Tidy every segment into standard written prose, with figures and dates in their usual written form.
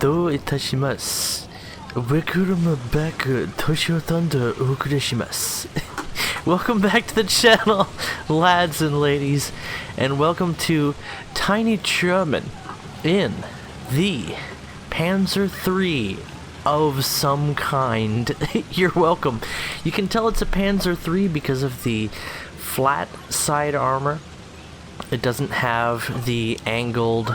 どういたします。Welcome back, Toshio Thunder Okureshimasu. Welcome back to the channel, lads and ladies, and welcome to Tiny German in the Pz.III of some kind. You're welcome. You can tell it's a Pz.III because of the flat side armor. It doesn't have the angled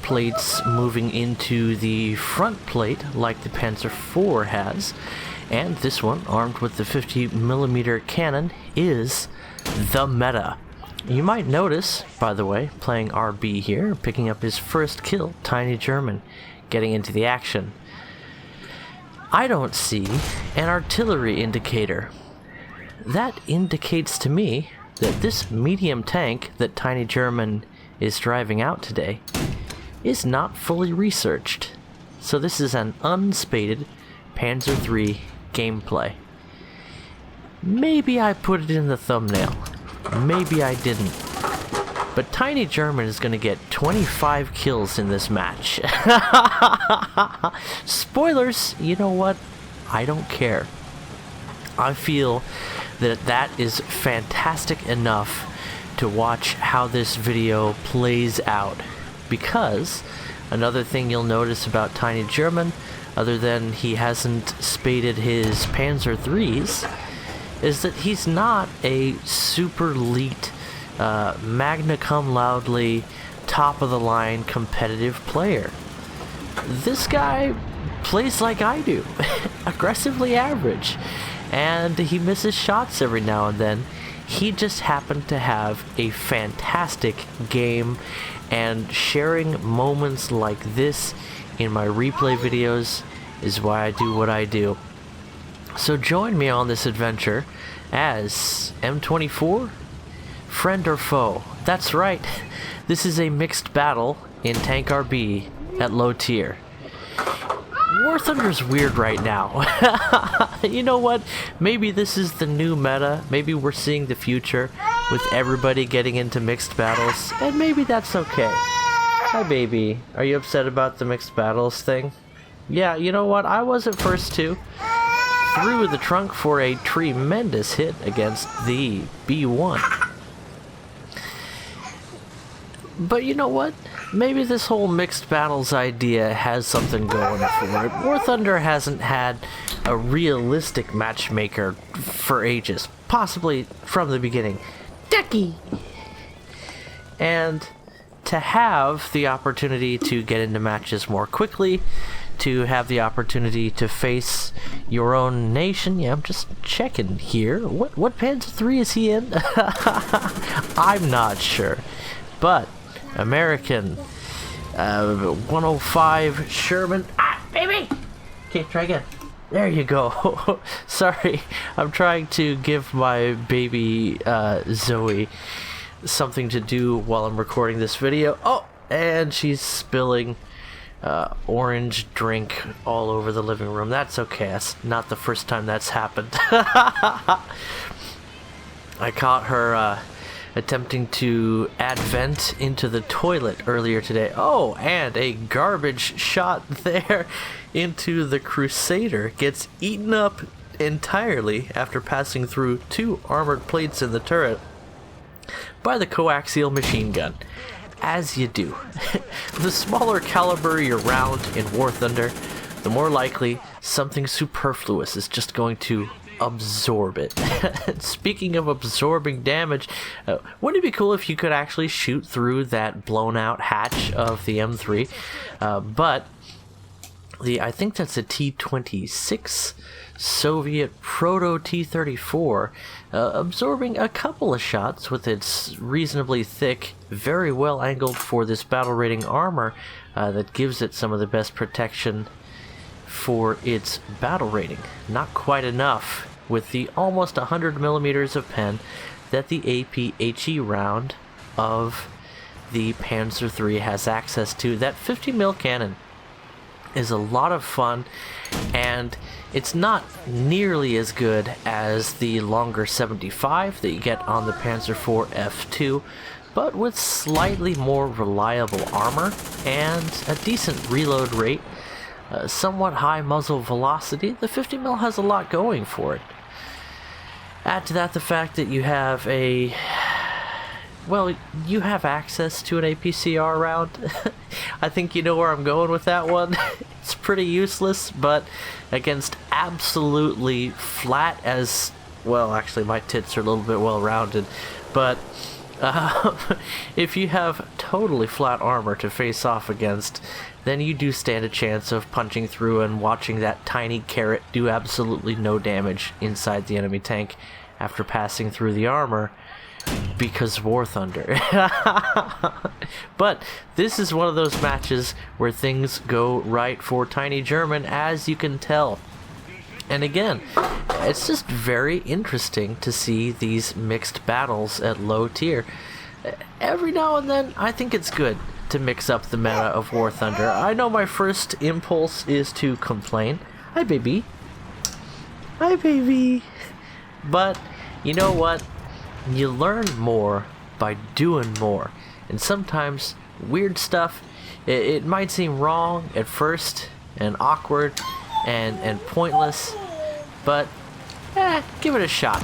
plates moving into the front plate like the Pz.IV has, and this one, armed with the 50mm cannon, is the meta. You might notice, by the way, playing RB here, picking up his first kill, Tiny German, getting into the action. I don't see an artillery indicator. That indicates to me that this medium tank that Tiny German is driving out today is not fully researched. So this is an unspaded Pz.III gameplay. Maybe I put it in the thumbnail. Maybe I didn't. But Tiny German is going to get 25 kills in this match. Spoilers, you know what? I don't care. I feel that that is fantastic enough to watch how this video plays out. Because another thing you'll notice about Tiny German, other than he hasn't spaded his Pz.IIIs, is that he's not a super elite, magna cum laude, top of the line competitive player. This guy plays like I do, aggressively average, and he misses shots every now and then. He just happened to have a fantastic game, and sharing moments like this in my replay videos is why I do what I do. So join me on this adventure as M24, friend or foe. That's right, this is a mixed battle in Tank RB at low tier. War Thunder's weird right now. You know what? Maybe this is the new meta. Maybe we're seeing the future with everybody getting into mixed battles, and maybe that's okay. Hi, baby. Are you upset about the mixed battles thing? Yeah, you know what? I was at first too. Through the trunk for a tremendous hit against the B1. But you know what? Maybe this whole mixed battles idea has something going for it. War Thunder hasn't had a realistic matchmaker for ages. Possibly from the beginning. Ducky! And to have the opportunity to get into matches more quickly, to have the opportunity to face your own nation. Yeah, I'm just checking here. What Pz.III is he in? I'm not sure. But American 105 Sherman. Ah, baby! Okay, try again. There you go. Sorry, I'm trying to give my baby Zoe something to do while I'm recording this video. Oh, and she's spilling orange drink all over the living room. That's okay. That's not the first time that's happened. I caught her attempting to add vent into the toilet earlier today. Oh, and a garbage shot there into the Crusader gets eaten up entirely after passing through 2 armored plates in the turret by the coaxial machine gun. As you do. The smaller caliber your round in War Thunder, the more likely something superfluous is just going to absorb it. Speaking of absorbing damage, wouldn't it be cool if you could actually shoot through that blown out hatch of the M3? But I think that's a T-26 Soviet proto T-34, absorbing a couple of shots with its reasonably thick, very well angled for this battle rating armor that gives it some of the best protection for its battle rating. Not quite enough with the almost 100mm of pen that the APHE round of the Pz.III has access to. That 50mm cannon is a lot of fun, and it's not nearly as good as the longer 75 that you get on the Pz.IV F2, but with slightly more reliable armor and a decent reload rate. somewhat high muzzle velocity, the 50mm has a lot going for it. Add to that the fact that you have you have access to an APCR round. I think you know where I'm going with that one. It's pretty useless, but against absolutely flat as... Well, actually, my tits are a little bit well-rounded, but if you have totally flat armor to face off against, then you do stand a chance of punching through and watching that tiny carrot do absolutely no damage inside the enemy tank after passing through the armor because War Thunder. But this is one of those matches where things go right for Tiny German, as you can tell. And again, it's just very interesting to see these mixed battles at low tier. Every now and then, I think it's good to mix up the meta of War Thunder. I know my first impulse is to complain. Hi, baby. Hi, baby. But, you know what? You learn more by doing more. And sometimes, weird stuff, it might seem wrong at first, and awkward, and pointless, but give it a shot.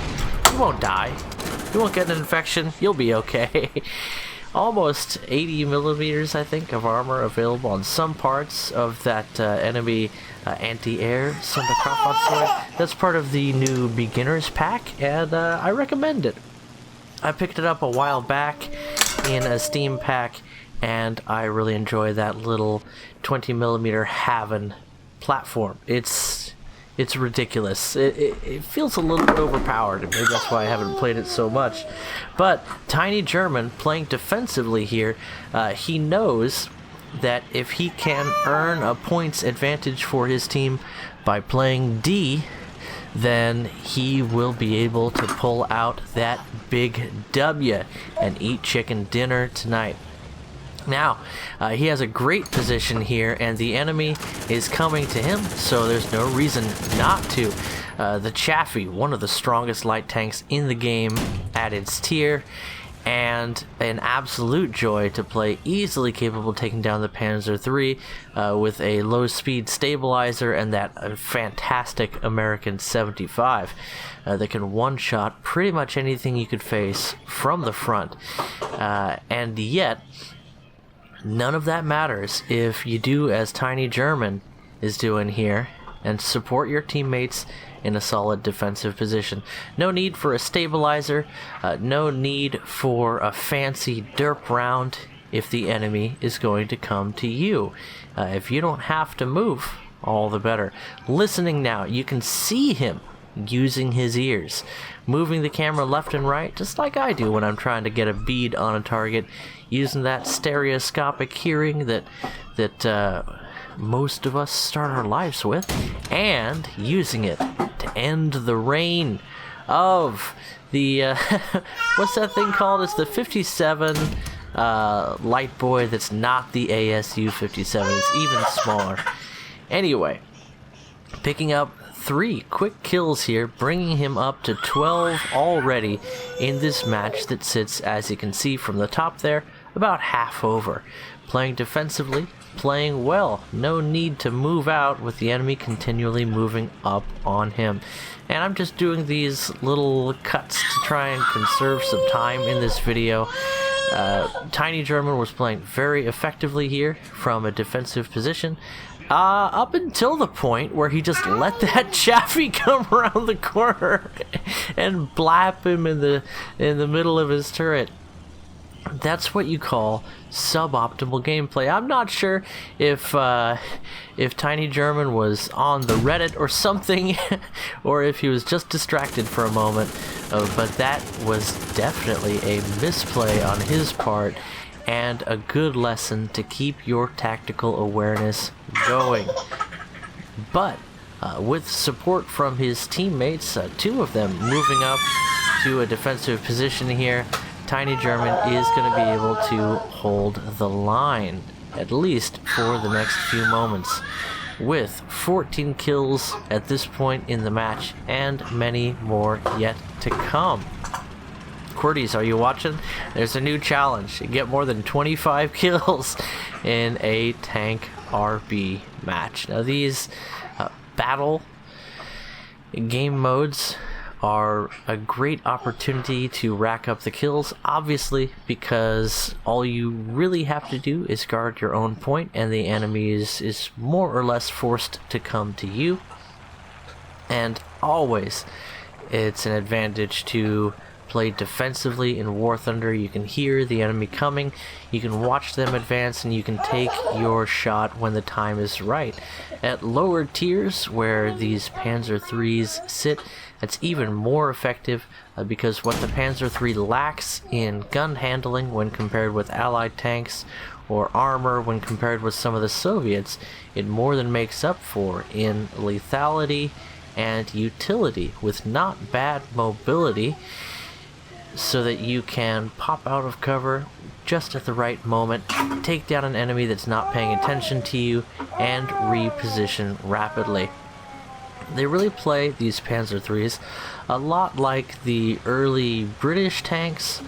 You won't die. You won't get an infection. You'll be okay. Almost 80 millimeters, I think, of armor available on some parts of that enemy anti-air Sonderkraft sword. That's part of the new beginners pack, and I recommend it. I picked it up a while back in a Steam pack, and I really enjoy that little 20 millimeter Haven platform. It's ridiculous. It feels a little bit overpowered, and maybe that's why I haven't played it so much. But Tiny German, playing defensively here, he knows that if he can earn a points advantage for his team by playing D, then he will be able to pull out that big W and eat chicken dinner tonight. Now, he has a great position here, and the enemy is coming to him, so there's no reason not to. The Chaffee, one of the strongest light tanks in the game at its tier, and an absolute joy to play, easily capable of taking down the Pz.III with a low-speed stabilizer and that fantastic American 75 that can one-shot pretty much anything you could face from the front. And yet, none of that matters if you do as Tiny German is doing here and support your teammates in a solid defensive position. No need for a stabilizer, no need for a fancy derp round if the enemy is going to come to you. If you don't have to move, all the better. Listening now, you can see him using his ears, moving the camera left and right, just like I do when I'm trying to get a bead on a target, using that stereoscopic hearing that most of us start our lives with, and using it to end the reign of the what's that thing called? It's the 57 light boy that's not the ASU 57. It's even smaller. Anyway, picking up 3 quick kills here, bringing him up to 12 already in this match that sits, as you can see from the top there, about half over. Playing defensively, playing well. No need to move out with the enemy continually moving up on him. And I'm just doing these little cuts to try and conserve some time in this video. Tiny German was playing very effectively here from a defensive position. Up until the point where he just let that Chaffee come around the corner and blap him in the middle of his turret. That's what you call suboptimal gameplay. I'm not sure if Tiny German was on the Reddit or something, or if he was just distracted for a moment, but that was definitely a misplay on his part, and a good lesson to keep your tactical awareness going. But with support from his teammates, 2 of them moving up to a defensive position here, Tiny German is going to be able to hold the line, at least for the next few moments, with 14 kills at this point in the match, and many more yet to come. Qwerties, are you watching? There's a new challenge. You get more than 25 kills in a tank RB match. Now these battle game modes are a great opportunity to rack up the kills, obviously, because all you really have to do is guard your own point and the enemy is more or less forced to come to you. And always it's an advantage to play defensively in War Thunder. You can hear the enemy coming, you can watch them advance, and you can take your shot when the time is right. At lower tiers, where these Panzer IIIs sit, that's even more effective because what the Panzer III lacks in gun handling when compared with Allied tanks, or armor when compared with some of the Soviets, it more than makes up for in lethality and utility, with not bad mobility, so that you can pop out of cover just at the right moment, take down an enemy that's not paying attention to you, and reposition rapidly. They really play, these Panzer IIIs, a lot like the early British tanks,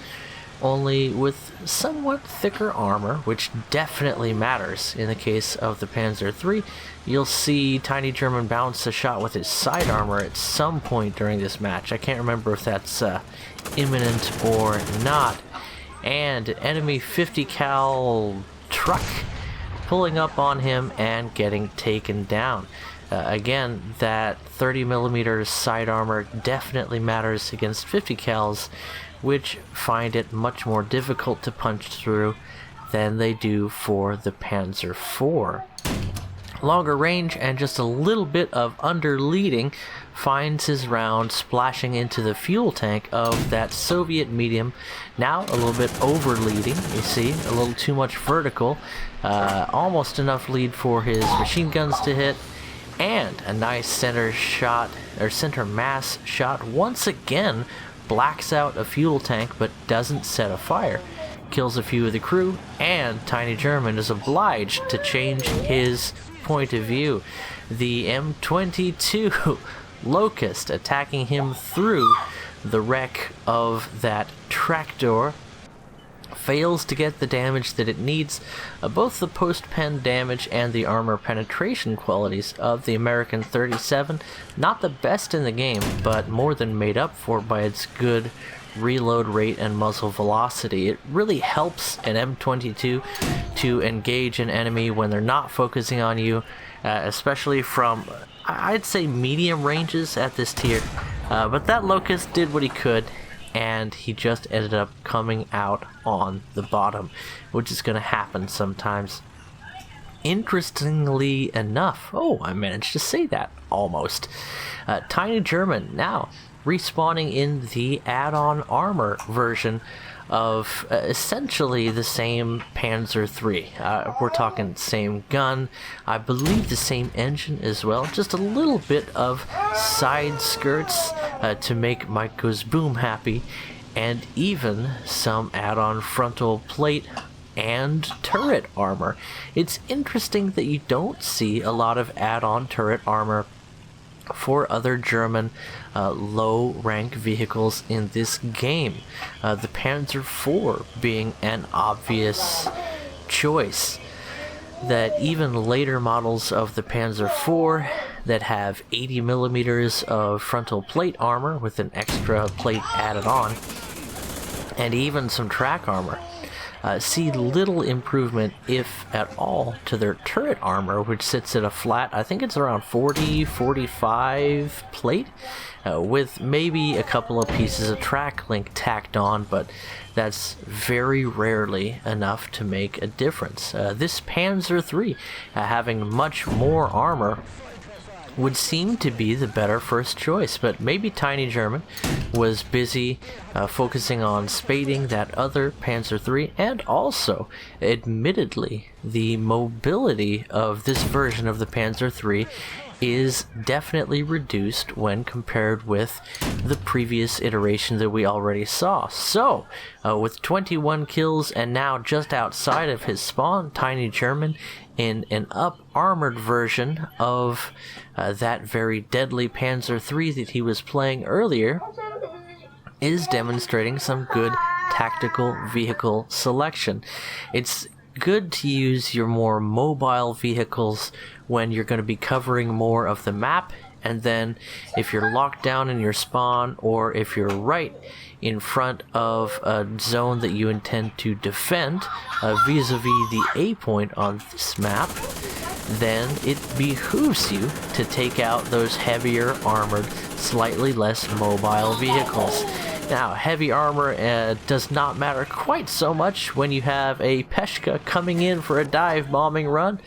only with somewhat thicker armor, which definitely matters in the case of the Panzer III. You'll see Tiny German bounce a shot with his side armor at some point during this match. I can't remember if that's imminent or not. And enemy 50 cal truck pulling up on him and getting taken down. Again, that 30mm side armor definitely matters against 50 cals, which find it much more difficult to punch through than they do for the Panzer IV. Longer range and just a little bit of underleading finds his round splashing into the fuel tank of that Soviet medium. Now a little bit overleading, you see, a little too much vertical, almost enough lead for his machine guns to hit, and a nice center shot, or center mass shot, once again blacks out a fuel tank but doesn't set a fire. Kills a few of the crew, and Tiny German is obliged to change his point of view. The M22 Locust attacking him through the wreck of that tractor fails to get the damage that it needs. Both the post-pen damage and the armor penetration qualities of the American 37, not the best in the game, but more than made up for by its good reload rate and muzzle velocity. It really helps an M22 to engage an enemy when they're not focusing on you, especially from, I'd say, medium ranges at this tier. But that Locust did what he could, and he just ended up coming out on the bottom, which is going to happen sometimes. Interestingly enough, I managed to say that, almost. Tiny German now respawning in the add-on armor version of essentially the same Panzer III. We're talking same gun, I believe the same engine as well, just a little bit of side skirts to make Mike Goes Boom happy, and even some add-on frontal plate and turret armor. It's interesting that you don't see a lot of add-on turret armor for other German low-rank vehicles in this game. The Panzer IV being an obvious choice. That even later models of the Panzer IV that have 80mm of frontal plate armor with an extra plate added on, and even some track armor, see little improvement, if at all, to their turret armor, which sits at a flat, I think it's around 40-45 plate, with maybe a couple of pieces of track link tacked on, but that's very rarely enough to make a difference. This Panzer III, having much more armor, would seem to be the better first choice, but maybe Tiny German was busy focusing on spading that other Panzer III, and also, admittedly, the mobility of this version of the Panzer III is definitely reduced when compared with the previous iteration that we already saw. So, with 21 kills and now just outside of his spawn, Tiny German in an up-armored version of that very deadly Panzer III that he was playing earlier, is demonstrating some good tactical vehicle selection. It's good to use your more mobile vehicles when you're going to be covering more of the map, and then if you're locked down in your spawn, or if you're right in front of a zone that you intend to defend vis-a-vis the A point on this map, then it behooves you to take out those heavier armored, slightly less mobile vehicles. Now, heavy armor does not matter quite so much when you have a Peshka coming in for a dive bombing run,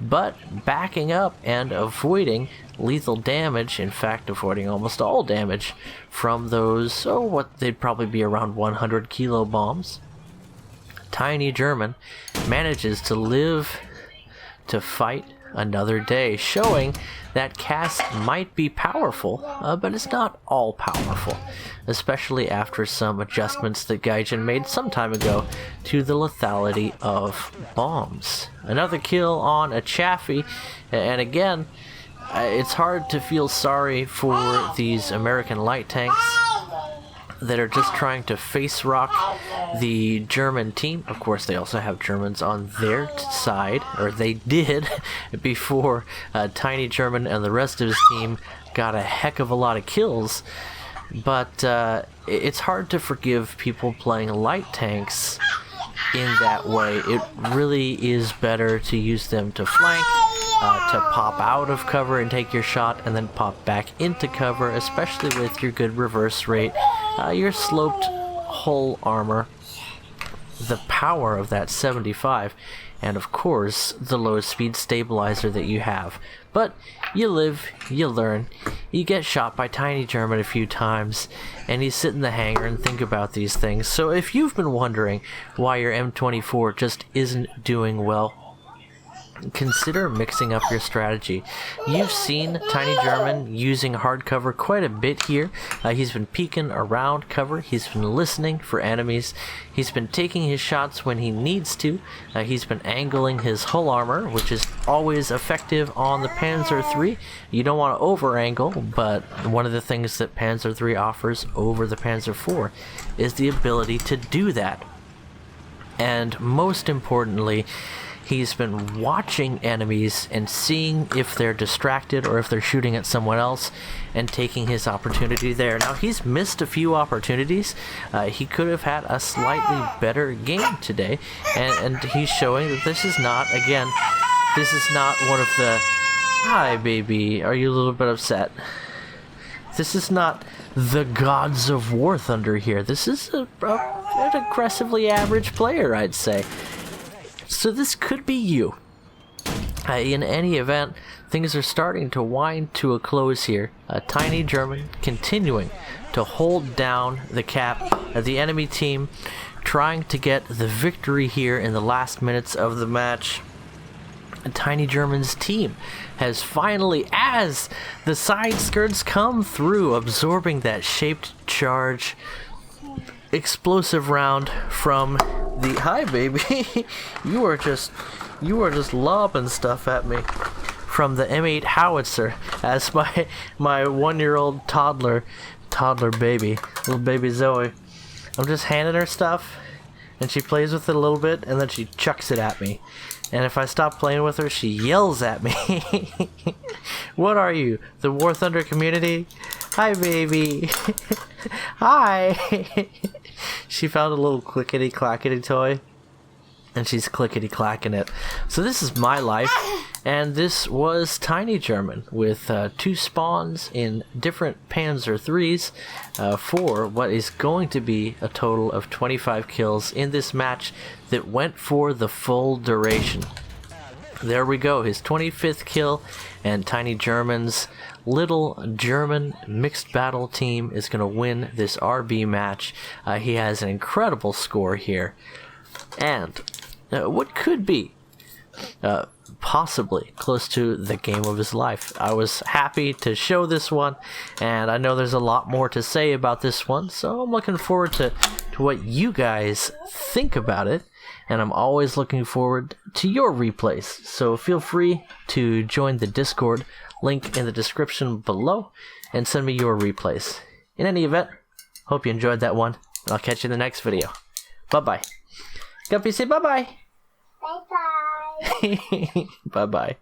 but backing up and avoiding lethal damage, in fact avoiding almost all damage from those, what they'd probably be around 100 kilo bombs. Tiny German manages to live to fight another day, showing that cast might be powerful, but it's not all powerful, especially after some adjustments that Gaijin made some time ago to the lethality of bombs. Another kill on a Chaffee, and again, it's hard to feel sorry for these American light tanks that are just trying to face rock the German team. Of course, they also have Germans on their side, or they did, before Tiny German and the rest of his team got a heck of a lot of kills. But it's hard to forgive people playing light tanks in that way. It really is better to use them to flank, to pop out of cover and take your shot, and then pop back into cover, especially with your good reverse rate, your sloped hull armor, the power of that 75, and of course the low speed stabilizer that you have. But you live, you learn. You get shot by Tiny German a few times, and you sit in the hangar and think about these things. So if you've been wondering why your M24 just isn't doing well, consider mixing up your strategy. You've seen Tiny German using hard cover quite a bit here. He's been peeking around cover, he's been listening for enemies, he's been taking his shots when he needs to, he's been angling his hull armor, which is always effective on the Pz.III. You don't want to over angle, but one of the things that Pz.III offers over the Pz.IV is the ability to do that. And most importantly, he's been watching enemies and seeing if they're distracted or if they're shooting at someone else, and taking his opportunity there. Now, he's missed a few opportunities. He could have had a slightly better game today, and he's showing that this is not, again, this is not one of the, hi baby, are you a little bit upset? This is not the gods of War Thunder here. This is an aggressively average player, I'd say. So this could be you. In any event, things are starting to wind to a close here. Tiny German continuing to hold down the cap of the enemy team, trying to get the victory here in the last minutes of the match. Tiny German's team has finally, as the side skirts come through, absorbing that shaped charge, explosive round from the, hi baby, you are just lobbing stuff at me, from the M8 howitzer, as my 1-year-old toddler baby, little baby Zoe, I'm just handing her stuff and she plays with it a little bit and then she chucks it at me, and if I stop playing with her she yells at me. What are you, the War Thunder community? Hi baby. Hi. She found a little clickety-clackety toy, and she's clickety-clacking it. So this is my life, and this was Tiny German with 2 spawns in different Pz.IIIs for what is going to be a total of 25 kills in this match that went for the full duration. There we go, his 25th kill, and Tiny German's little German mixed battle team is going to win this RB match. He has an incredible score here, and what could be possibly close to the game of his life. I was happy to show this one, and I know there's a lot more to say about this one, so I'm looking forward to what you guys think about it. And I'm always looking forward to your replays, so feel free to join the Discord, link in the description below, and send me your replays. In any event, hope you enjoyed that one, and I'll catch you in the next video. Bye-bye. Guppy, say bye-bye. Bye bye. Bye bye.